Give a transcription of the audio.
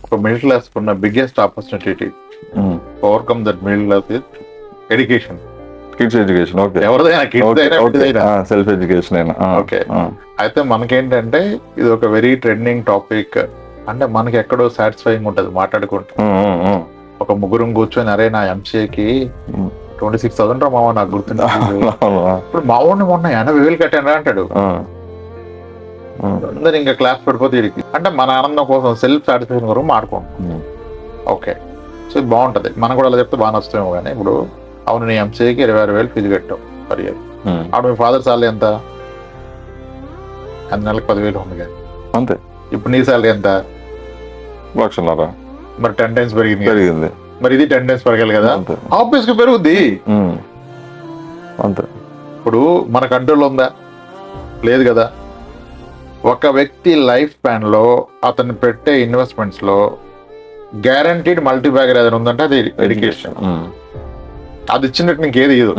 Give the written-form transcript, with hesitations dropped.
ఒక middle class ఉన్న biggest opportunity overcome that middle class is education. Kids education. Okay, ఎవరిదైనా kids అయినా self education అయినా. Okay. అయితే మనకేంటంటే ఇది ఒక వెరీ ట్రెండింగ్ టాపిక్. అంటే మనకి ఎక్కడో సాటిస్ఫైయింగ్ ఉంటది మాట్లాడుకుంటే. ఒక ముగ్గురం కూర్చొని అరే నా ఎంసీఏకి 26,000 రా మావ నాకు గుర్తుంది. ఇప్పుడు మావాడిని మొన్న 80,000 కట్టాను అంటాడు. అందరు ఇంకా క్లాస్ పడిపోతే వీడికి అంటే మన ఆనందం కోసం సెల్ఫ్ సాటిస్ఫాక్షన్ కోసం మాడుకుంటాం. ఓకే, సో ఇది బాగుంటది. మనం కూడా అలా చెప్తే బాగా వస్తామేమో. కానీ ఇప్పుడు అవును నీ ఎంసీఏకి 26,000 ఫీజు కట్టావు పర్ ఇయర్. అప్పుడు మీ ఫాదర్ సాలరీ ఎంత? నెలకు 10,000 ఉంది కానీ అంతే. ఇప్పుడు నీ సాలరీ ఎంత? 1,00,000. మరి 10 times పెరిగింది. మరి ఇది 10 times పెరగాలి కదా, ఆబ్వియస్ గా పెరుగుద్ది అంతే. ఇప్పుడు మన కంట్రోల్ ఉందా? లేదు కదా. ఒక వ్యక్తి లైఫ్ స్పాన్ లో అతను పెట్టే ఇన్వెస్ట్మెంట్స్ లో గ్యారంటీడ్ మల్టీబ్యాగర్ ఏదైనా ఉందంటే అది ఎడ్యుకేషన్. అది ఇచ్చినట్టు ఇంకేది ఇవ్వదు.